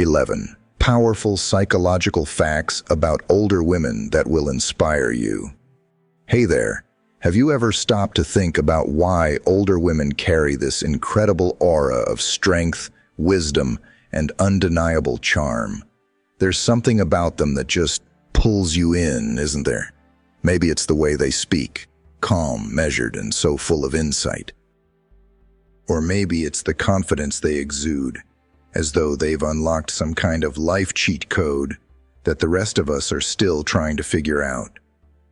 11. Powerful psychological facts about older women that will inspire you. Hey there, have you ever stopped to think about why older women carry this incredible aura of strength, wisdom, and undeniable charm? There's something about them that just pulls you in, isn't there? Maybe it's the way they speak, calm, measured, and so full of insight. Or maybe it's the confidence they exude, as though they've unlocked some kind of life cheat code that the rest of us are still trying to figure out.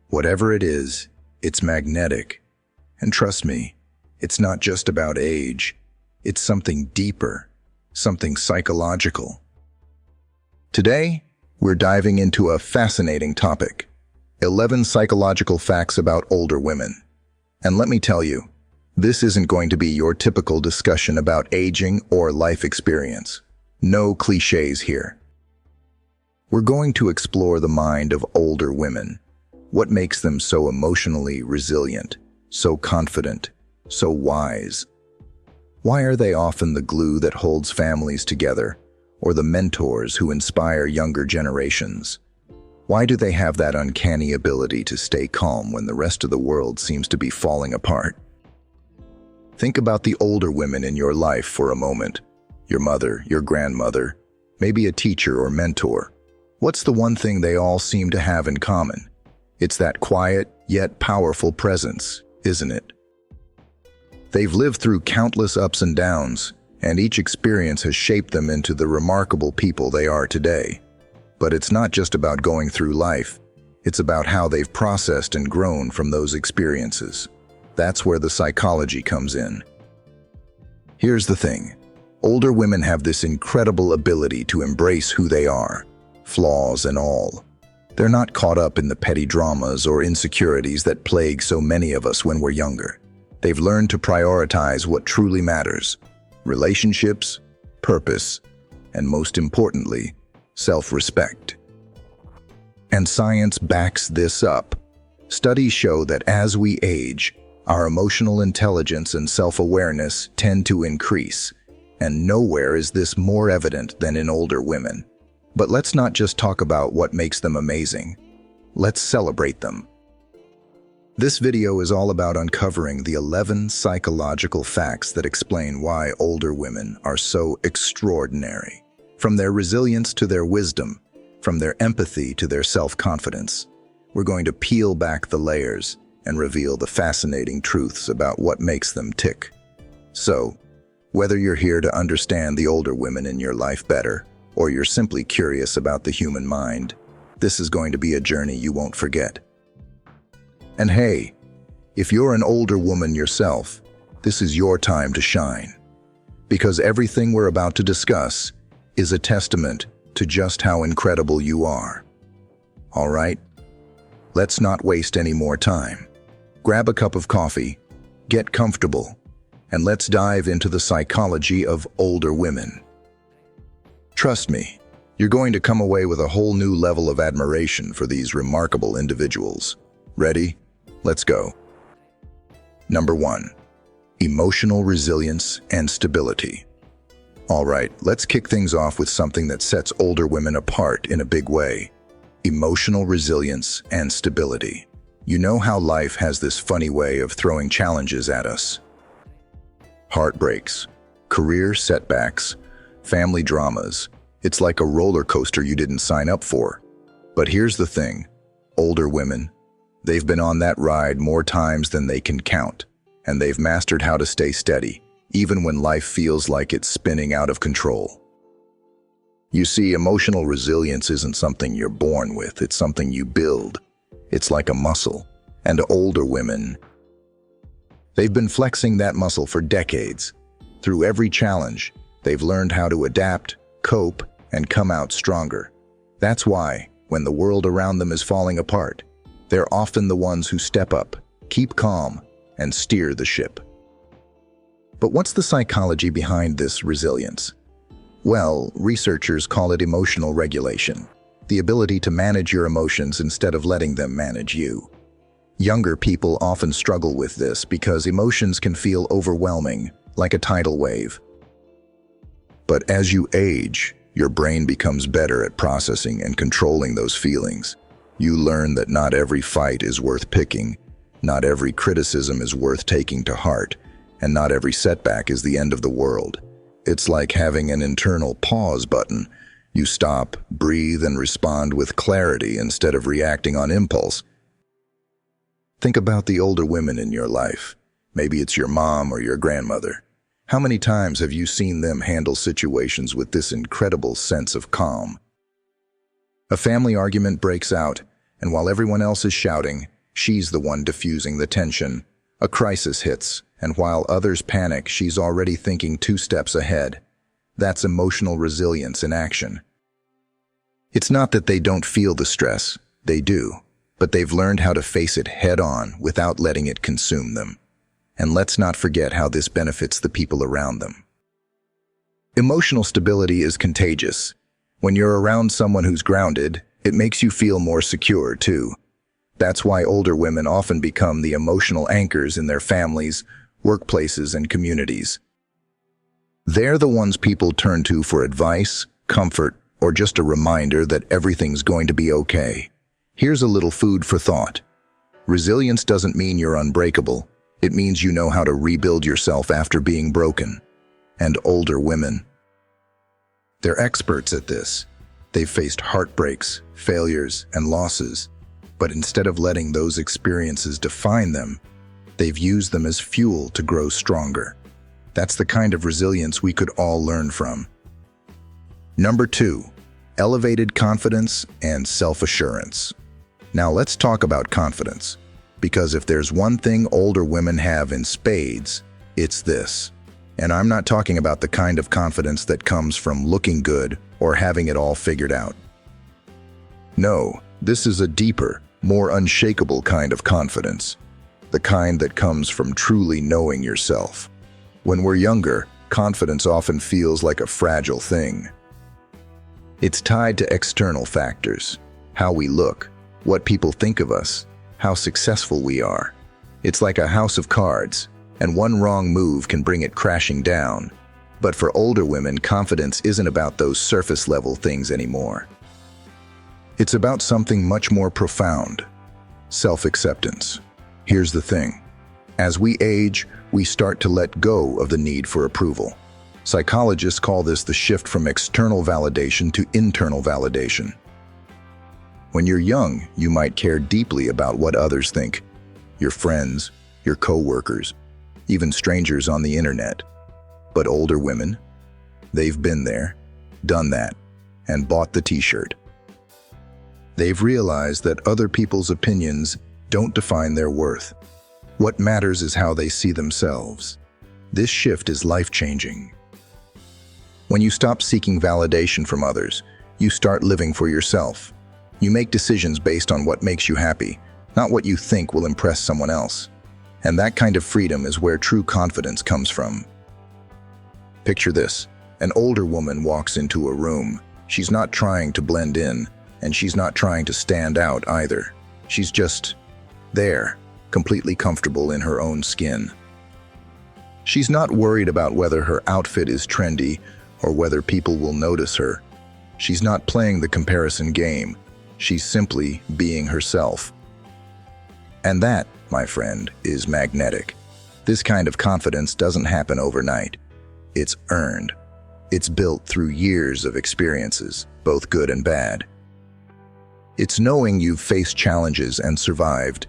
Whatever it is, it's magnetic. And trust me, it's not just about age. It's something deeper, something psychological. Today, we're diving into a fascinating topic: 11 psychological facts about older women. And let me tell you, this isn't going to be your typical discussion about aging or life experience. No clichés here. We're going to explore the mind of older women. What makes them so emotionally resilient, so confident, so wise? Why are they often the glue that holds families together, or the mentors who inspire younger generations? Why do they have that uncanny ability to stay calm when the rest of the world seems to be falling apart? Think about the older women in your life for a moment. Your mother, your grandmother, maybe a teacher or mentor. What's the one thing they all seem to have in common? It's that quiet, yet powerful presence, isn't it? They've lived through countless ups and downs, and each experience has shaped them into the remarkable people they are today. But it's not just about going through life. It's about how they've processed and grown from those experiences. That's where the psychology comes in. Here's the thing. Older women have this incredible ability to embrace who they are, flaws and all. They're not caught up in the petty dramas or insecurities that plague so many of us when we're younger. They've learned to prioritize what truly matters: relationships, purpose, and most importantly, self-respect. And science backs this up. Studies show that as we age, our emotional intelligence and self-awareness tend to increase, and nowhere is this more evident than in older women. But let's not just talk about what makes them amazing. Let's celebrate them. This video is all about uncovering the 11 psychological facts that explain why older women are so extraordinary. From their resilience to their wisdom, from their empathy to their self-confidence, we're going to peel back the layers and reveal the fascinating truths about what makes them tick. So, whether you're here to understand the older women in your life better, or you're simply curious about the human mind, this is going to be a journey you won't forget. And hey, if you're an older woman yourself, this is your time to shine. Because everything we're about to discuss is a testament to just how incredible you are. All right? Let's not waste any more time. Grab a cup of coffee, get comfortable, and let's dive into the psychology of older women. Trust me, you're going to come away with a whole new level of admiration for these remarkable individuals. Ready? Let's go. Number 1. Emotional resilience and stability. All right, let's kick things off with something that sets older women apart in a big way: emotional resilience and stability. You know how life has this funny way of throwing challenges at us. Heartbreaks, career setbacks, family dramas. It's like a roller coaster you didn't sign up for. But here's the thing. Older women, they've been on that ride more times than they can count, and they've mastered how to stay steady, even when life feels like it's spinning out of control. You see, emotional resilience isn't something you're born with, it's something you build. It's like a muscle. And older women, they've been flexing that muscle for decades. Through every challenge, they've learned how to adapt, cope, and come out stronger. That's why, when the world around them is falling apart, they're often the ones who step up, keep calm, and steer the ship. But what's the psychology behind this resilience? Well, researchers call it emotional regulation, the ability to manage your emotions instead of letting them manage you. Younger people often struggle with this because emotions can feel overwhelming, like a tidal wave. But as you age, Your brain becomes better at processing and controlling those feelings. You learn that not every fight is worth picking, not every criticism is worth taking to heart, and not every setback is the end of the world. It's like having an internal pause button. You stop, breathe, and respond with clarity instead of reacting on impulse. Think about the older women in your life. Maybe it's your mom or your grandmother. How many times have you seen them handle situations with this incredible sense of calm? A family argument breaks out, and while everyone else is shouting, she's the one diffusing the tension. A crisis hits, and while others panic, she's already thinking 2 steps ahead. That's emotional resilience in action. It's not that they don't feel the stress, they do, but they've learned how to face it head-on without letting it consume them. And let's not forget how this benefits the people around them. Emotional stability is contagious. When you're around someone who's grounded, it makes you feel more secure, too. That's why older women often become the emotional anchors in their families, workplaces, and communities. They're the ones people turn to for advice, comfort, or just a reminder that everything's going to be okay. Here's a little food for thought. Resilience doesn't mean you're unbreakable. It means you know how to rebuild yourself after being broken. And older women, they're experts at this. They've faced heartbreaks, failures, and losses. But instead of letting those experiences define them, they've used them as fuel to grow stronger. That's the kind of resilience we could all learn from. Number 2, elevated confidence and self-assurance. Now let's talk about confidence, because if there's one thing older women have in spades, it's this. And I'm not talking about the kind of confidence that comes from looking good or having it all figured out. No, this is a deeper, more unshakable kind of confidence, the kind that comes from truly knowing yourself. When we're younger, confidence often feels like a fragile thing. It's tied to external factors, how we look, what people think of us, how successful we are. It's like a house of cards, and one wrong move can bring it crashing down. But for older women, confidence isn't about those surface-level things anymore. It's about something much more profound: self-acceptance. Here's the thing. As we age, we start to let go of the need for approval. Psychologists call this the shift from external validation to internal validation. When you're young, you might care deeply about what others think. Your friends, your co-workers, even strangers on the internet. But older women, they've been there, done that, and bought the t-shirt. They've realized that other people's opinions don't define their worth. What matters is how they see themselves. This shift is life-changing. When you stop seeking validation from others, you start living for yourself. You make decisions based on what makes you happy, not what you think will impress someone else. And that kind of freedom is where true confidence comes from. Picture this. An older woman walks into a room. She's not trying to blend in, and she's not trying to stand out either. She's just there, completely comfortable in her own skin. She's not worried about whether her outfit is trendy or whether people will notice her. She's not playing the comparison game. She's simply being herself. And that, my friend, is magnetic. This kind of confidence doesn't happen overnight. It's earned. It's built through years of experiences, both good and bad. It's knowing you've faced challenges and survived.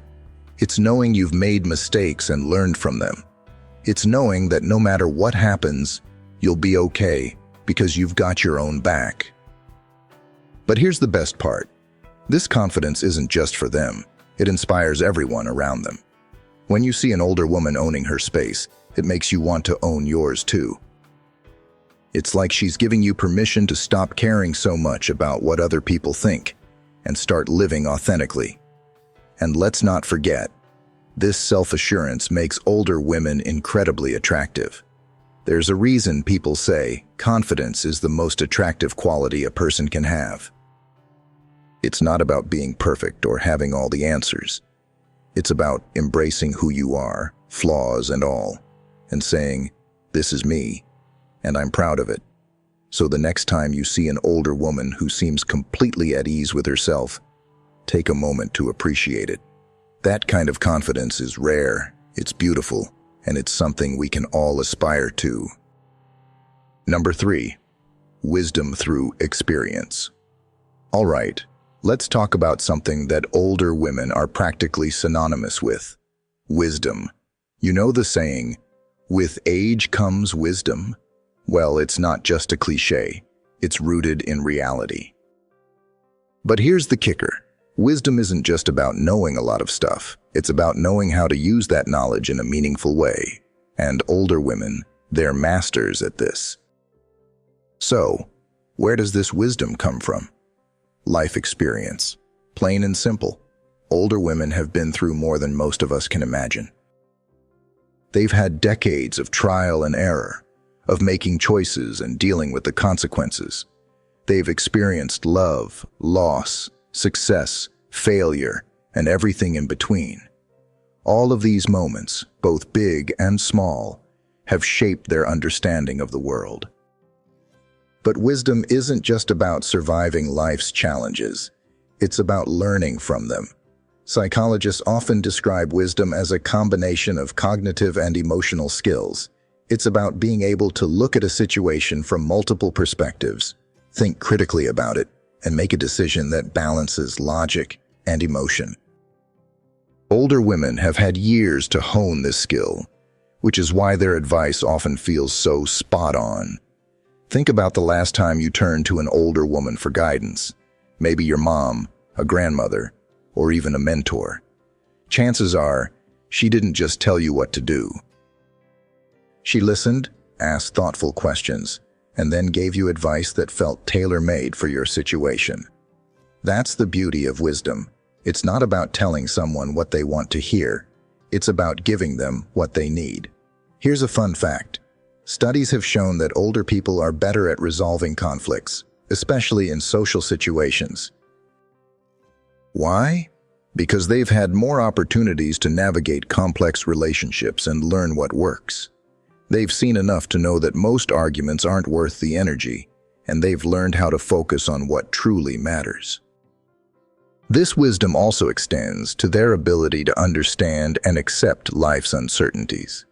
It's knowing you've made mistakes and learned from them. It's knowing that no matter what happens, you'll be okay because you've got your own back. But here's the best part. This confidence isn't just for them. It inspires everyone around them. When you see an older woman owning her space, it makes you want to own yours too. It's like she's giving you permission to stop caring so much about what other people think and start living authentically. And let's not forget, this self-assurance makes older women incredibly attractive. There's a reason people say confidence is the most attractive quality a person can have. It's not about being perfect or having all the answers. It's about embracing who you are, flaws and all, and saying, "This is me, and I'm proud of it." So the next time you see an older woman who seems completely at ease with herself, take a moment to appreciate it. That kind of confidence is rare, it's beautiful, and it's something we can all aspire to. Number 3, wisdom through experience. All right, let's talk about something that older women are practically synonymous with: wisdom. You know the saying, "With age comes wisdom"? Well, it's not just a cliché, it's rooted in reality. But here's the kicker. Wisdom isn't just about knowing a lot of stuff. It's about knowing how to use that knowledge in a meaningful way. And older women, they're masters at this. So, where does this wisdom come from? Life experience. Plain and simple. Older women have been through more than most of us can imagine. They've had decades of trial and error, of making choices and dealing with the consequences. They've experienced love, loss, success, failure, and everything in between. All of these moments, both big and small, have shaped their understanding of the world. But wisdom isn't just about surviving life's challenges. It's about learning from them. Psychologists often describe wisdom as a combination of cognitive and emotional skills. It's about being able to look at a situation from multiple perspectives, think critically about it, and make a decision that balances logic and emotion. Older women have had years to hone this skill, which is why their advice often feels so spot on. Think about the last time you turned to an older woman for guidance. Maybe your mom, a grandmother, or even a mentor. Chances are, she didn't just tell you what to do. She listened, asked thoughtful questions, and then gave you advice that felt tailor-made for your situation. That's the beauty of wisdom. It's not about telling someone what they want to hear. It's about giving them what they need. Here's a fun fact. Studies have shown that older people are better at resolving conflicts, especially in social situations. Why? Because they've had more opportunities to navigate complex relationships and learn what works. They've seen enough to know that most arguments aren't worth the energy, and they've learned how to focus on what truly matters. This wisdom also extends to their ability to understand and accept life's uncertainties.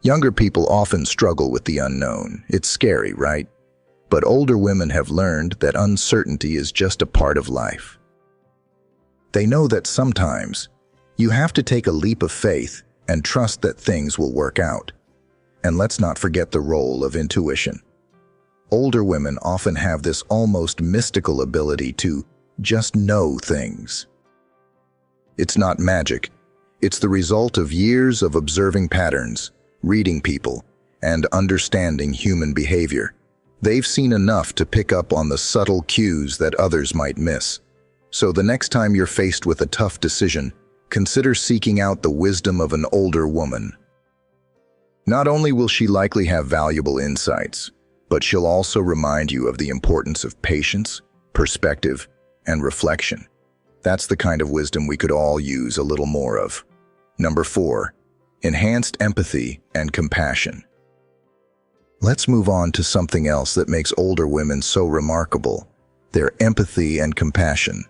Younger people often struggle with the unknown. It's scary, right? But older women have learned that uncertainty is just a part of life. They know that sometimes you have to take a leap of faith and trust that things will work out. And let's not forget the role of intuition. Older women often have this almost mystical ability to just know things. It's not magic. It's the result of years of observing patterns, reading people, and understanding human behavior. They've seen enough to pick up on the subtle cues that others might miss. So the next time you're faced with a tough decision, consider seeking out the wisdom of an older woman. Not only will she likely have valuable insights, but she'll also remind you of the importance of patience, perspective, and reflection. That's the kind of wisdom we could all use a little more of. Number 4, enhanced empathy and compassion. Let's move on to something else that makes older women so remarkable: their empathy and compassion.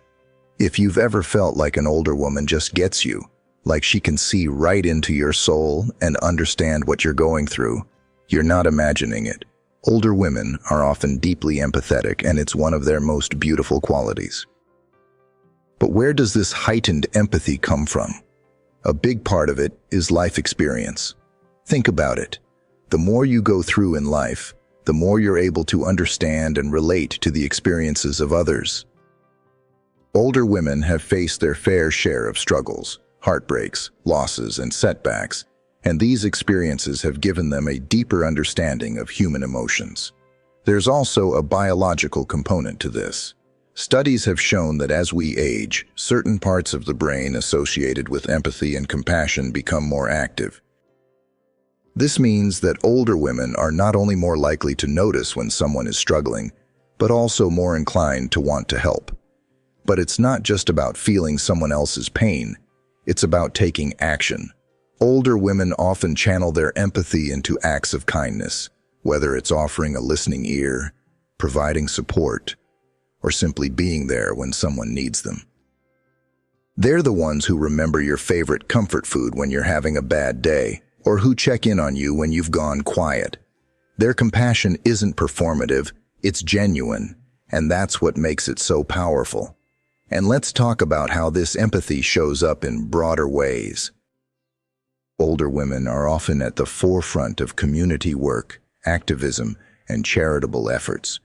If you've ever felt like an older woman just gets you, like she can see right into your soul and understand what you're going through, you're not imagining it. Older women are often deeply empathetic, and it's one of their most beautiful qualities. But where does this heightened empathy come from? A big part of it is life experience. Think about it. The more you go through in life, the more you're able to understand and relate to the experiences of others. Older women have faced their fair share of struggles, heartbreaks, losses, and setbacks, and these experiences have given them a deeper understanding of human emotions. There's also a biological component to this. Studies have shown that as we age, certain parts of the brain associated with empathy and compassion become more active. This means that older women are not only more likely to notice when someone is struggling, but also more inclined to want to help. But it's not just about feeling someone else's pain, it's about taking action. Older women often channel their empathy into acts of kindness, whether it's offering a listening ear, providing support, or simply being there when someone needs them. They're the ones who remember your favorite comfort food when you're having a bad day, or who check in on you when you've gone quiet. Their compassion isn't performative, it's genuine, and that's what makes it so powerful. And let's talk about how this empathy shows up in broader ways. Older women are often at the forefront of community work, activism, and charitable efforts.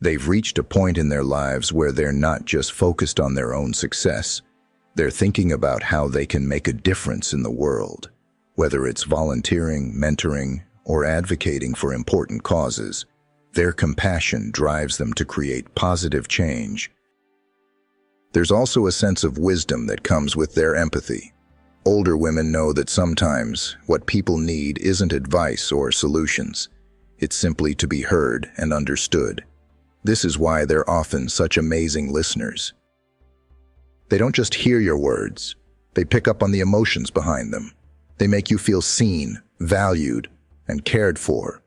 They've reached a point in their lives where they're not just focused on their own success. They're thinking about how they can make a difference in the world. Whether it's volunteering, mentoring, or advocating for important causes, their compassion drives them to create positive change. There's also a sense of wisdom that comes with their empathy. Older women know that sometimes what people need isn't advice or solutions. It's simply to be heard and understood. This is why they're often such amazing listeners. They don't just hear your words, they pick up on the emotions behind them. They make you feel seen, valued, and cared for.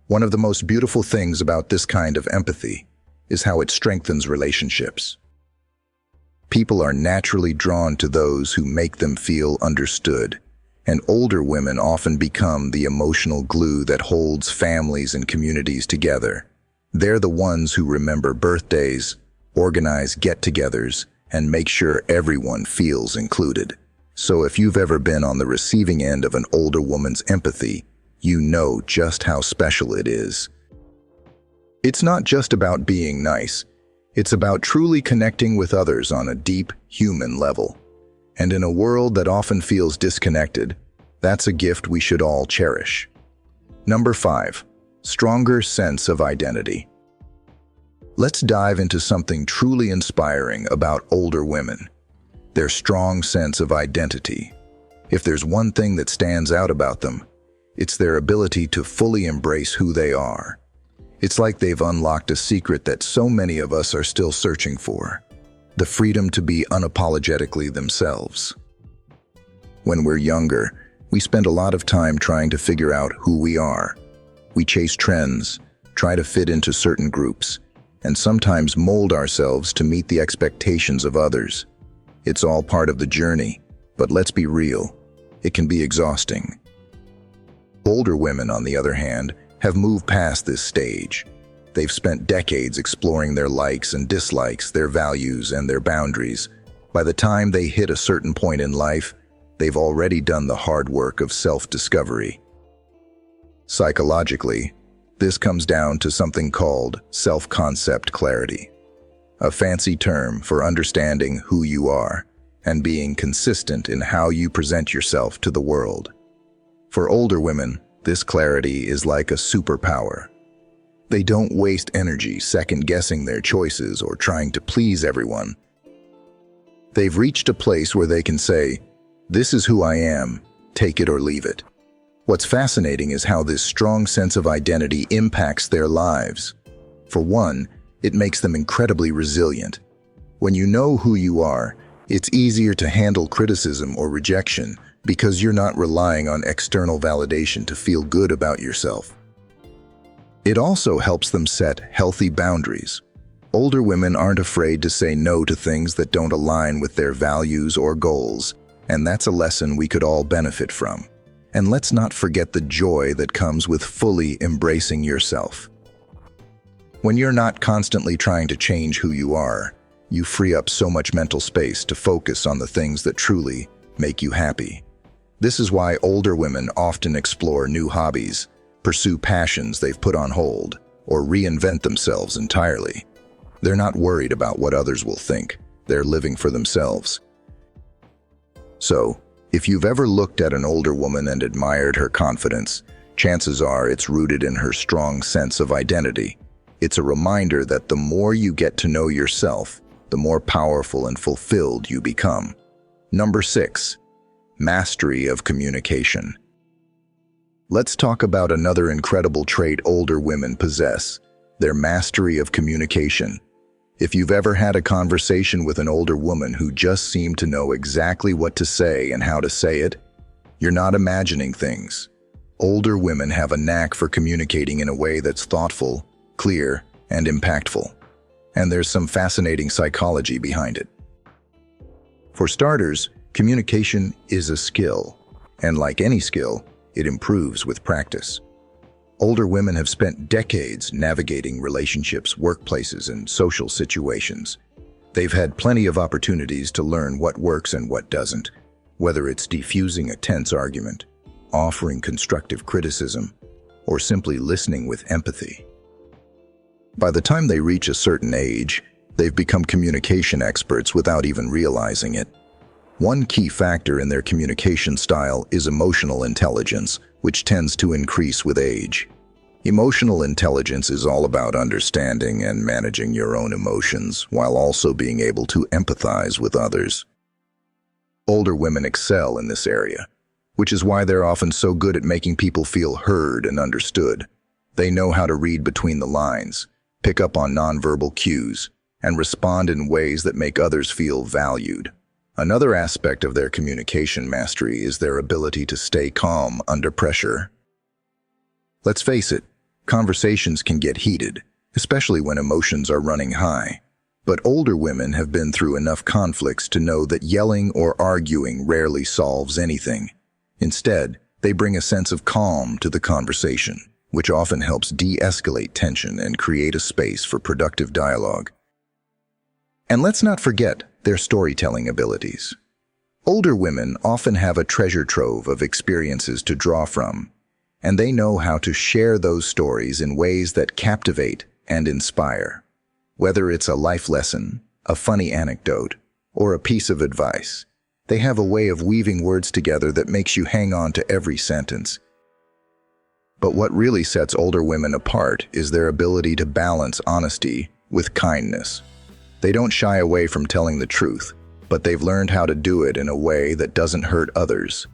One of the most beautiful things about this kind of empathy is how it strengthens relationships. People are naturally drawn to those who make them feel understood, and older women often become the emotional glue that holds families and communities together. They're the ones who remember birthdays, organize get-togethers, and make sure everyone feels included. So if you've ever been on the receiving end of an older woman's empathy, you know just how special it is. It's not just about being nice. It's about truly connecting with others on a deep, human level. And in a world that often feels disconnected, that's a gift we should all cherish. Number 5. Stronger sense of identity. Let's dive into something truly inspiring about older women: their strong sense of identity. If there's one thing that stands out about them, it's their ability to fully embrace who they are. It's like they've unlocked a secret that so many of us are still searching for: the freedom to be unapologetically themselves. When we're younger, we spend a lot of time trying to figure out who we are. We chase trends, try to fit into certain groups, and sometimes mold ourselves to meet the expectations of others. It's all part of the journey, but let's be real, it can be exhausting. Older women, on the other hand, have moved past this stage. They've spent decades exploring their likes and dislikes, their values and their boundaries. By the time they hit a certain point in life, they've already done the hard work of self-discovery. Psychologically, this comes down to something called self-concept clarity, a fancy term for understanding who you are and being consistent in how you present yourself to the world. For older women, this clarity is like a superpower. They don't waste energy second-guessing their choices or trying to please everyone. They've reached a place where they can say, "This is who I am, take it or leave it." What's fascinating is how this strong sense of identity impacts their lives. For one, it makes them incredibly resilient. When you know who you are, it's easier to handle criticism or rejection because you're not relying on external validation to feel good about yourself. It also helps them set healthy boundaries. Older women aren't afraid to say no to things that don't align with their values or goals, and that's a lesson we could all benefit from. And let's not forget the joy that comes with fully embracing yourself. When you're not constantly trying to change who you are, you free up so much mental space to focus on the things that truly make you happy. This is why older women often explore new hobbies, pursue passions they've put on hold, or reinvent themselves entirely. They're not worried about what others will think. They're living for themselves. So, if you've ever looked at an older woman and admired her confidence, chances are it's rooted in her strong sense of identity. It's a reminder that the more you get to know yourself, the more powerful and fulfilled you become. Number 6. Mastery of communication. Let's talk about another incredible trait older women possess: their mastery of communication. If you've ever had a conversation with an older woman who just seemed to know exactly what to say and how to say it, you're not imagining things. Older women have a knack for communicating in a way that's thoughtful, clear, and impactful. And there's some fascinating psychology behind it. For starters, communication is a skill, and like any skill, it improves with practice. Older women have spent decades navigating relationships, workplaces, and social situations. They've had plenty of opportunities to learn what works and what doesn't, whether it's defusing a tense argument, offering constructive criticism, or simply listening with empathy. By the time they reach a certain age, they've become communication experts without even realizing it. One key factor in their communication style is emotional intelligence, which tends to increase with age. Emotional intelligence is all about understanding and managing your own emotions while also being able to empathize with others. Older women excel in this area, which is why they're often so good at making people feel heard and understood. They know how to read between the lines, pick up on nonverbal cues, and respond in ways that make others feel valued. Another aspect of their communication mastery is their ability to stay calm under pressure. Let's face it, conversations can get heated, especially when emotions are running high. But older women have been through enough conflicts to know that yelling or arguing rarely solves anything. Instead, they bring a sense of calm to the conversation, which often helps de-escalate tension and create a space for productive dialogue. And let's not forget their storytelling abilities. Older women often have a treasure trove of experiences to draw from, and they know how to share those stories in ways that captivate and inspire. Whether it's a life lesson, a funny anecdote, or a piece of advice, they have a way of weaving words together that makes you hang on to every sentence. But what really sets older women apart is their ability to balance honesty with kindness. They don't shy away from telling the truth, but they've learned how to do it in a way that doesn't hurt others.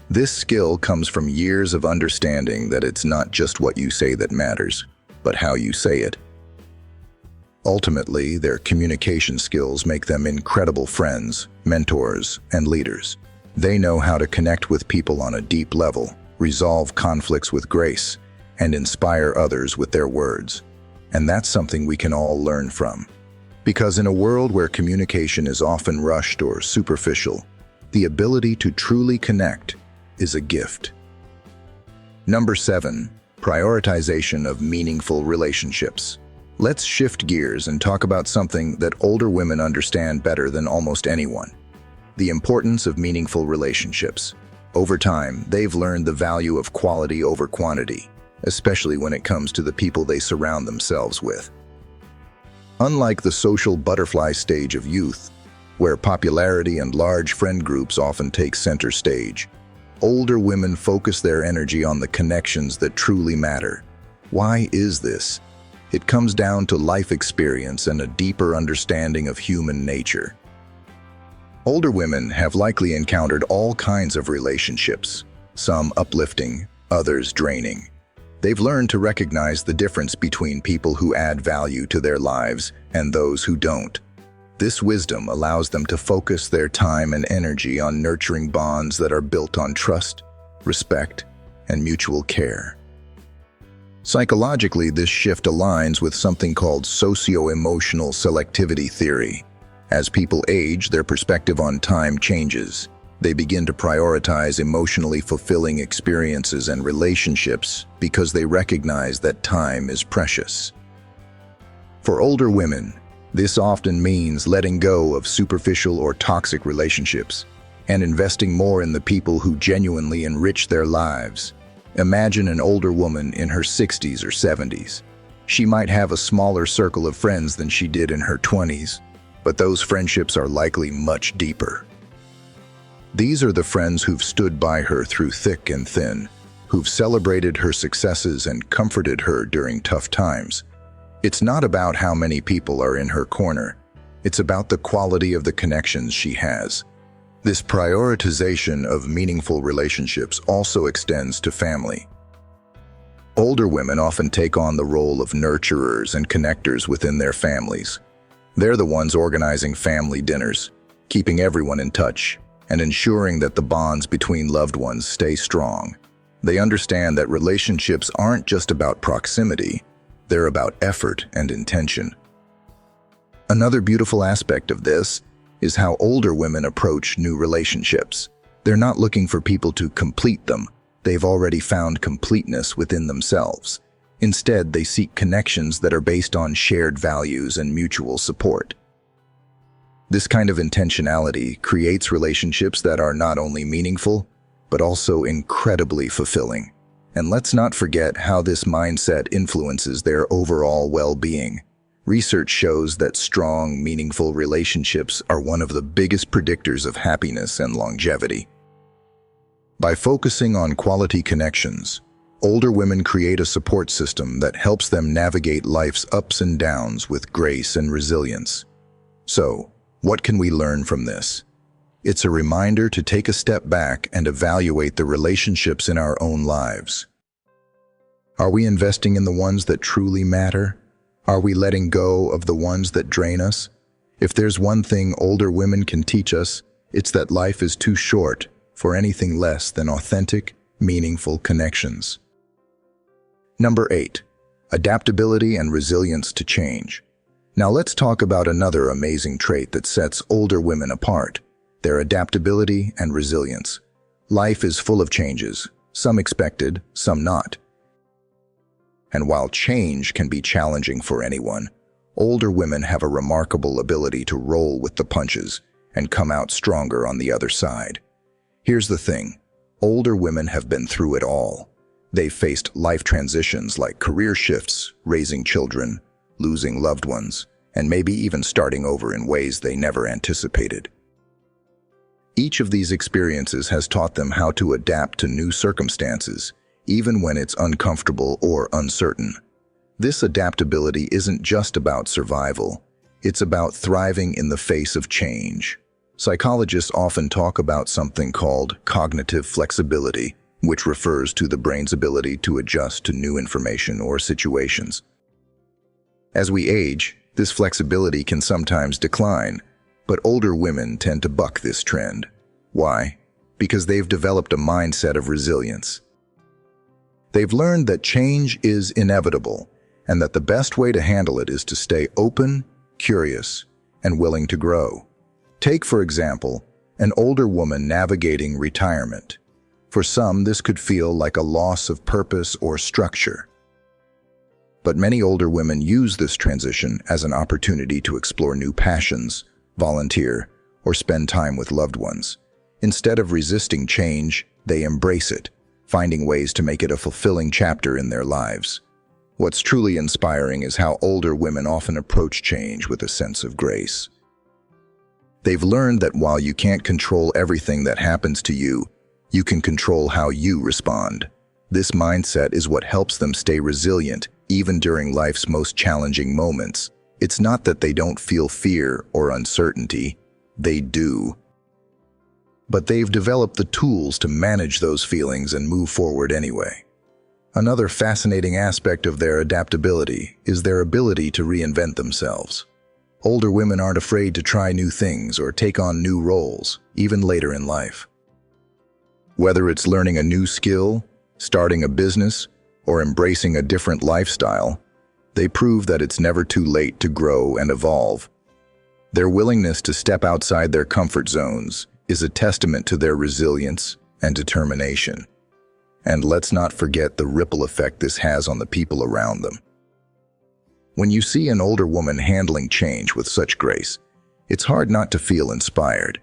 This skill comes from years of understanding that it's not just what you say that matters, but how you say it. Ultimately, their communication skills make them incredible friends, mentors, and leaders. They know how to connect with people on a deep level, resolve conflicts with grace, and inspire others with their words. And that's something we can all learn from. Because in a world where communication is often rushed or superficial, the ability to truly connect is a gift. Number 7, prioritization of meaningful relationships. Let's shift gears and talk about something that older women understand better than almost anyone: the importance of meaningful relationships. Over time, they've learned the value of quality over quantity, especially when it comes to the people they surround themselves with. Unlike the social butterfly stage of youth, where popularity and large friend groups often take center stage, older women focus their energy on the connections that truly matter. Why is this? It comes down to life experience and a deeper understanding of human nature. Older women have likely encountered all kinds of relationships, some uplifting, others draining. They've learned to recognize the difference between people who add value to their lives and those who don't. This wisdom allows them to focus their time and energy on nurturing bonds that are built on trust, respect, and mutual care. Psychologically, this shift aligns with something called socio-emotional selectivity theory. As people age, their perspective on time changes. They begin to prioritize emotionally fulfilling experiences and relationships because they recognize that time is precious. For older women, this often means letting go of superficial or toxic relationships and investing more in the people who genuinely enrich their lives. Imagine an older woman in her 60s or 70s. She might have a smaller circle of friends than she did in her 20s, but those friendships are likely much deeper. These are the friends who've stood by her through thick and thin, who've celebrated her successes and comforted her during tough times. It's not about how many people are in her corner. It's about the quality of the connections she has. This prioritization of meaningful relationships also extends to family. Older women often take on the role of nurturers and connectors within their families. They're the ones organizing family dinners, keeping everyone in touch, and ensuring that the bonds between loved ones stay strong. They understand that relationships aren't just about proximity, They're about effort and intention. Another beautiful aspect of this is how older women approach new relationships. They're not looking for people to complete them. They've already found completeness within themselves. Instead, they seek connections that are based on shared values and mutual support. This kind of intentionality creates relationships that are not only meaningful, but also incredibly fulfilling. And let's not forget how this mindset influences their overall well-being. Research shows that strong, meaningful relationships are one of the biggest predictors of happiness and longevity. By focusing on quality connections, older women create a support system that helps them navigate life's ups and downs with grace and resilience. So, what can we learn from this? It's a reminder to take a step back and evaluate the relationships in our own lives. Are we investing in the ones that truly matter? Are we letting go of the ones that drain us? If there's one thing older women can teach us, it's that life is too short for anything less than authentic, meaningful connections. Number 8, adaptability and resilience to change. Now let's talk about another amazing trait that sets older women apart, their adaptability and resilience. Life is full of changes, some expected, some not. And while change can be challenging for anyone, older women have a remarkable ability to roll with the punches and come out stronger on the other side. Here's the thing, older women have been through it all. They've faced life transitions like career shifts, raising children, losing loved ones, and maybe even starting over in ways they never anticipated. Each of these experiences has taught them how to adapt to new circumstances, even when it's uncomfortable or uncertain. This adaptability isn't just about survival, it's about thriving in the face of change. Psychologists often talk about something called cognitive flexibility, which refers to the brain's ability to adjust to new information or situations. As we age, this flexibility can sometimes decline, but older women tend to buck this trend. Why? Because they've developed a mindset of resilience. They've learned that change is inevitable, and that the best way to handle it is to stay open, curious, and willing to grow. Take, for example, an older woman navigating retirement. For some, this could feel like a loss of purpose or structure. But many older women use this transition as an opportunity to explore new passions, volunteer, or spend time with loved ones. Instead of resisting change, they embrace it, finding ways to make it a fulfilling chapter in their lives. What's truly inspiring is how older women often approach change with a sense of grace. They've learned that while you can't control everything that happens to you, you can control how you respond. This mindset is what helps them stay resilient, even during life's most challenging moments. It's not that they don't feel fear or uncertainty, they do. But they've developed the tools to manage those feelings and move forward anyway. Another fascinating aspect of their adaptability is their ability to reinvent themselves. Older women aren't afraid to try new things or take on new roles, even later in life. Whether it's learning a new skill, starting a business, or embracing a different lifestyle, they prove that it's never too late to grow and evolve. Their willingness to step outside their comfort zones is a testament to their resilience and determination. And let's not forget the ripple effect this has on the people around them. When you see an older woman handling change with such grace, it's hard not to feel inspired.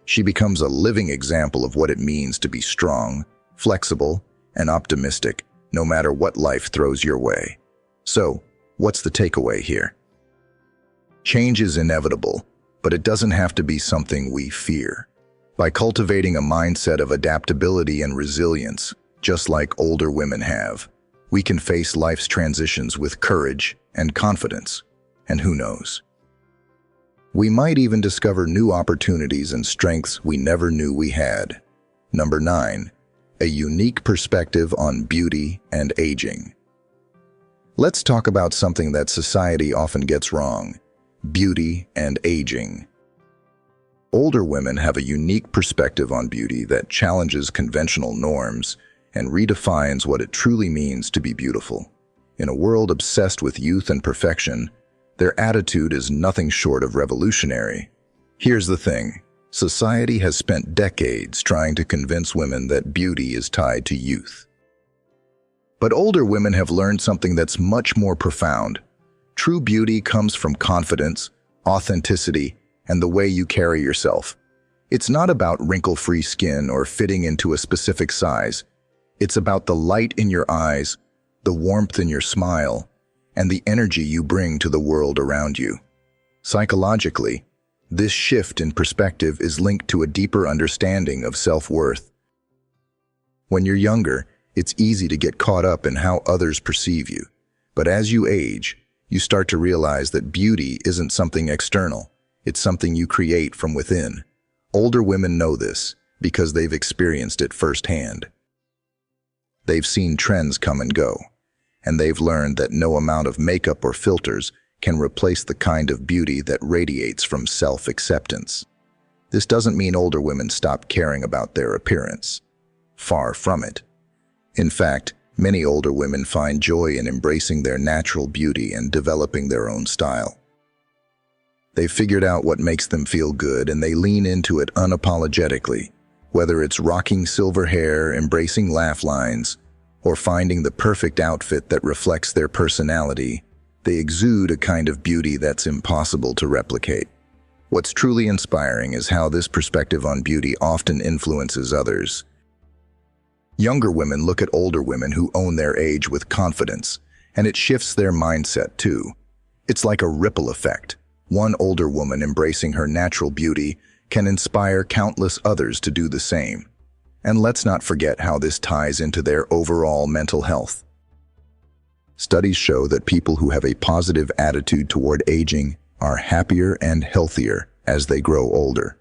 She becomes a living example of what it means to be strong, flexible, and optimistic, no matter what life throws your way. So, what's the takeaway here? Change is inevitable, but it doesn't have to be something we fear. By cultivating a mindset of adaptability and resilience, just like older women have, we can face life's transitions with courage and confidence, and who knows? We might even discover new opportunities and strengths we never knew we had. Number 9, a unique perspective on beauty and aging. Let's talk about something that society often gets wrong: beauty and aging. Older women have a unique perspective on beauty that challenges conventional norms and redefines what it truly means to be beautiful. In a world obsessed with youth and perfection, their attitude is nothing short of revolutionary. Here's the thing. Society has spent decades trying to convince women that beauty is tied to youth. But older women have learned something that's much more profound. True beauty comes from confidence, authenticity, and the way you carry yourself. It's not about wrinkle-free skin or fitting into a specific size. It's about the light in your eyes, the warmth in your smile, and the energy you bring to the world around you. Psychologically, this shift in perspective is linked to a deeper understanding of self-worth. When you're younger, it's easy to get caught up in how others perceive you. But as you age, you start to realize that beauty isn't something external. It's something you create from within. Older women know this because they've experienced it firsthand. They've seen trends come and go, and they've learned that no amount of makeup or filters can replace the kind of beauty that radiates from self-acceptance. This doesn't mean older women stop caring about their appearance. Far from it. In fact, many older women find joy in embracing their natural beauty and developing their own style. They've figured out what makes them feel good, and they lean into it unapologetically. Whether it's rocking silver hair, embracing laugh lines, or finding the perfect outfit that reflects their personality, they exude a kind of beauty that's impossible to replicate. What's truly inspiring is how this perspective on beauty often influences others. Younger women look at older women who own their age with confidence, and it shifts their mindset too. It's like a ripple effect. One older woman embracing her natural beauty can inspire countless others to do the same. And let's not forget how this ties into their overall mental health. Studies show that people who have a positive attitude toward aging are happier and healthier as they grow older.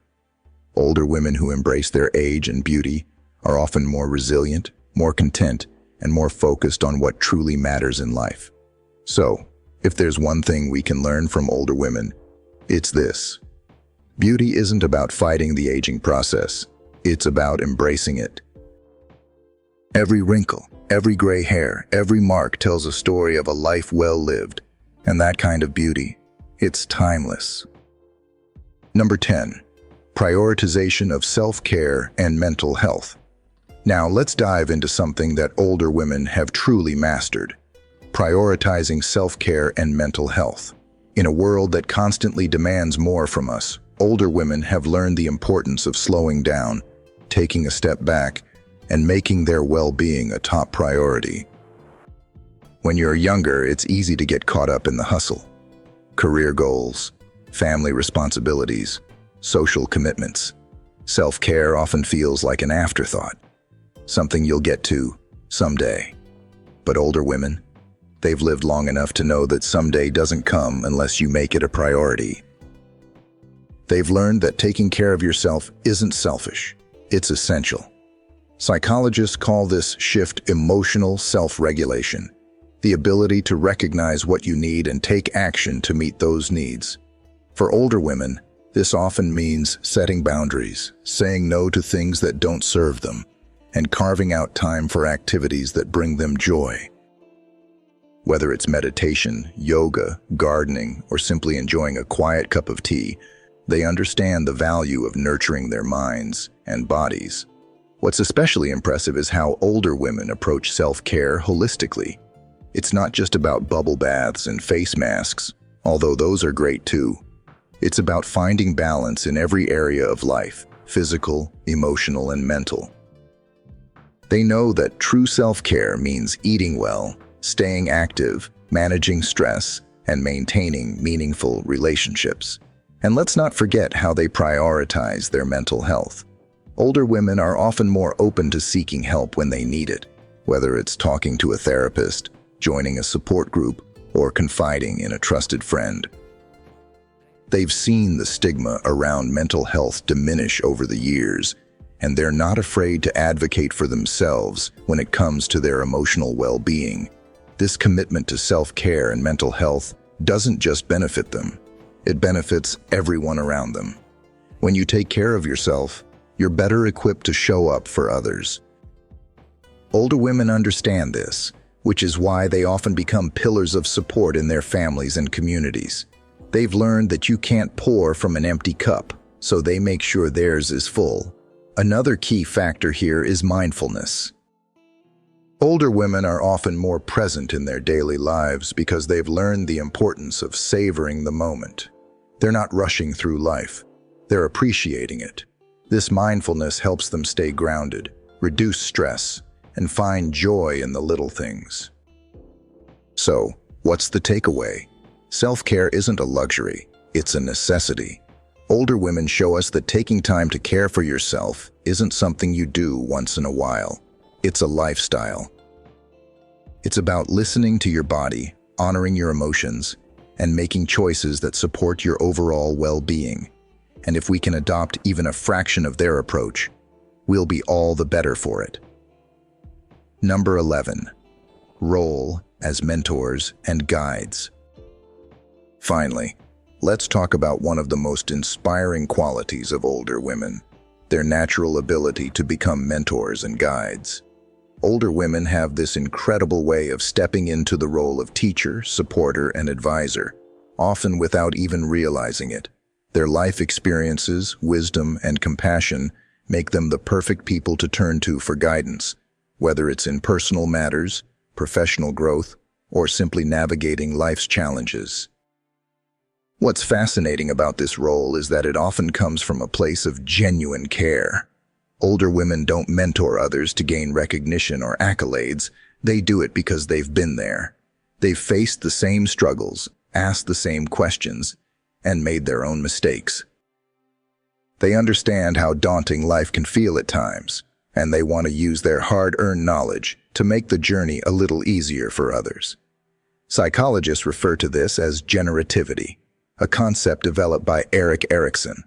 Older women who embrace their age and beauty are often more resilient, more content, and more focused on what truly matters in life. So, if there's one thing we can learn from older women, it's this. Beauty isn't about fighting the aging process. It's about embracing it. Every wrinkle, every gray hair, every mark tells a story of a life well lived, and that kind of beauty, it's timeless. Number 10. Prioritization of self-care and mental health. Now let's dive into something that older women have truly mastered. Prioritizing self-care and mental health. In a world that constantly demands more from us, older women have learned the importance of slowing down, taking a step back, and making their well-being a top priority. When you're younger, it's easy to get caught up in the hustle. Career goals, family responsibilities, social commitments. Self-care often feels like an afterthought, something you'll get to someday. But older women, they've lived long enough to know that someday doesn't come unless you make it a priority. They've learned that taking care of yourself isn't selfish, it's essential. Psychologists call this shift emotional self-regulation, the ability to recognize what you need and take action to meet those needs. For older women, this often means setting boundaries, saying no to things that don't serve them, and carving out time for activities that bring them joy. Whether it's meditation, yoga, gardening, or simply enjoying a quiet cup of tea, they understand the value of nurturing their minds and bodies. What's especially impressive is how older women approach self-care holistically. It's not just about bubble baths and face masks, although those are great too. It's about finding balance in every area of life, physical, emotional, and mental. They know that true self-care means eating well, staying active, managing stress, and maintaining meaningful relationships. And let's not forget how they prioritize their mental health. Older women are often more open to seeking help when they need it, whether it's talking to a therapist, joining a support group, or confiding in a trusted friend. They've seen the stigma around mental health diminish over the years, and they're not afraid to advocate for themselves when it comes to their emotional well-being. This commitment to self-care and mental health doesn't just benefit them, it benefits everyone around them. When you take care of yourself, you're better equipped to show up for others. Older women understand this. which is why they often become pillars of support in their families and communities. They've learned that you can't pour from an empty cup, so they make sure theirs is full. Another key factor here is mindfulness. Older women are often more present in their daily lives because they've learned the importance of savoring the moment. They're not rushing through life. They're appreciating it. This mindfulness helps them stay grounded, reduce stress, and find joy in the little things. So, what's the takeaway? Self-care isn't a luxury, it's a necessity. Older women show us that taking time to care for yourself isn't something you do once in a while. It's a lifestyle. It's about listening to your body, honoring your emotions, and making choices that support your overall well-being. And if we can adopt even a fraction of their approach, we'll be all the better for it. Number 11. Role as mentors and guides. Finally, let's talk about one of the most inspiring qualities of older women, their natural ability to become mentors and guides. Older women have this incredible way of stepping into the role of teacher, supporter, and advisor, often without even realizing it. Their life experiences, wisdom, and compassion make them the perfect people to turn to for guidance, whether it's in personal matters, professional growth, or simply navigating life's challenges. What's fascinating about this role is that it often comes from a place of genuine care. Older women don't mentor others to gain recognition or accolades. They do it because they've been there. They've faced the same struggles, asked the same questions, and made their own mistakes. They understand how daunting life can feel at times, and they want to use their hard-earned knowledge to make the journey a little easier for others. Psychologists refer to this as generativity, a concept developed by Erik Erikson.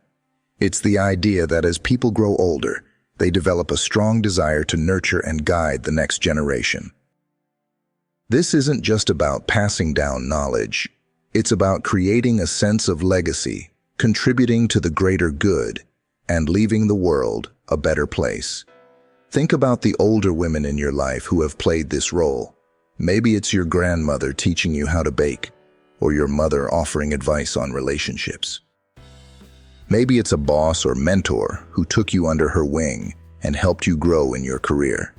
It's the idea that as people grow older, they develop a strong desire to nurture and guide the next generation. This isn't just about passing down knowledge. It's about creating a sense of legacy, contributing to the greater good, and leaving the world a better place. Think about the older women in your life who have played this role. Maybe it's your grandmother teaching you how to bake, or your mother offering advice on relationships. Maybe it's a boss or mentor who took you under her wing and helped you grow in your career.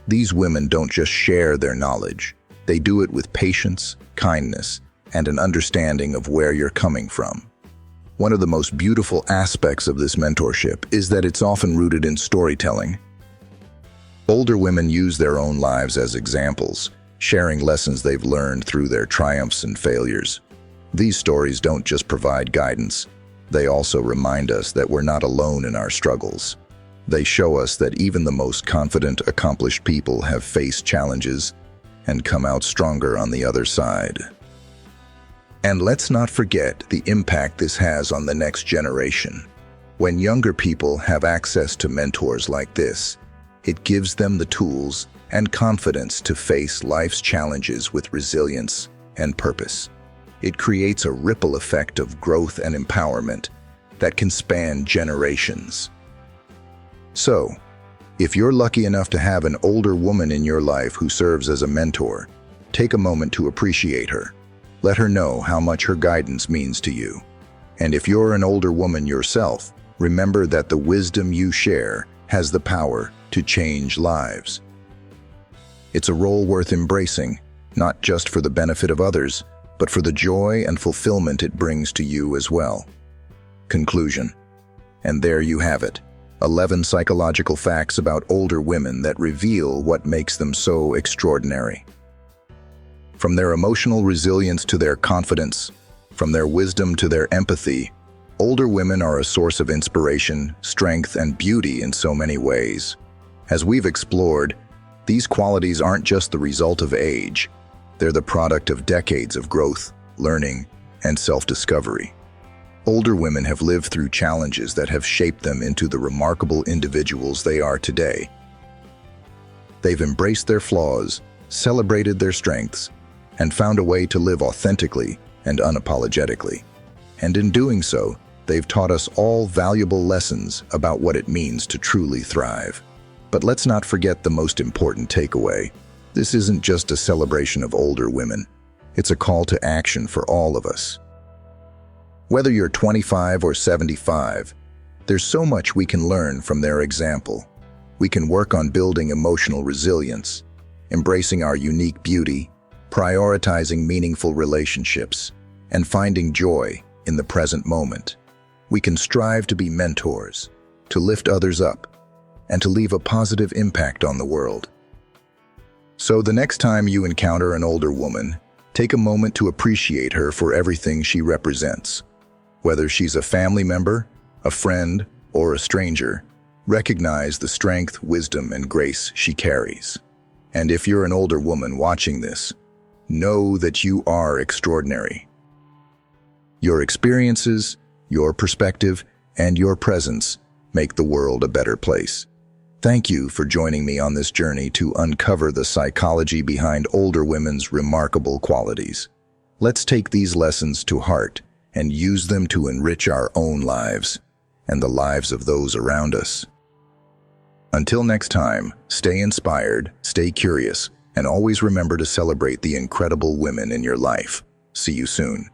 These women don't just share their knowledge. They do it with patience, kindness, and an understanding of where you're coming from. One of the most beautiful aspects of this mentorship is that it's often rooted in storytelling. Older women use their own lives as examples, sharing lessons they've learned through their triumphs and failures. These stories don't just provide guidance. They also remind us that we're not alone in our struggles. They show us that even the most confident, accomplished people have faced challenges and come out stronger on the other side. And let's not forget the impact this has on the next generation. When younger people have access to mentors like this, it gives them the tools and confidence to face life's challenges with resilience and purpose. It creates a ripple effect of growth and empowerment that can span generations. So, if you're lucky enough to have an older woman in your life who serves as a mentor, take a moment to appreciate her. Let her know how much her guidance means to you. And if you're an older woman yourself, remember that the wisdom you share has the power to change lives. It's a role worth embracing, not just for the benefit of others, but for the joy and fulfillment it brings to you as well. Conclusion. And there you have it, 11 psychological facts about older women that reveal what makes them so extraordinary. From their emotional resilience to their confidence, from their wisdom to their empathy, older women are a source of inspiration, strength, and beauty in so many ways. As we've explored, these qualities aren't just the result of age. They're the product of decades of growth, learning, and self-discovery. Older women have lived through challenges that have shaped them into the remarkable individuals they are today. They've embraced their flaws, celebrated their strengths, and found a way to live authentically and unapologetically. And in doing so, they've taught us all valuable lessons about what it means to truly thrive. But let's not forget the most important takeaway. This isn't just a celebration of older women. It's a call to action for all of us. Whether you're 25 or 75, there's so much we can learn from their example. We can work on building emotional resilience, embracing our unique beauty, prioritizing meaningful relationships, and finding joy in the present moment. We can strive to be mentors, to lift others up, and to leave a positive impact on the world. So the next time you encounter an older woman, take a moment to appreciate her for everything she represents. Whether she's a family member, a friend, or a stranger, recognize the strength, wisdom, and grace she carries. And if you're an older woman watching this, know that you are extraordinary. Your experiences, your perspective, and your presence make the world a better place. Thank you for joining me on this journey to uncover the psychology behind older women's remarkable qualities. Let's take these lessons to heart and use them to enrich our own lives and the lives of those around us. Until next time, stay inspired, stay curious, and always remember to celebrate the incredible women in your life. See you soon.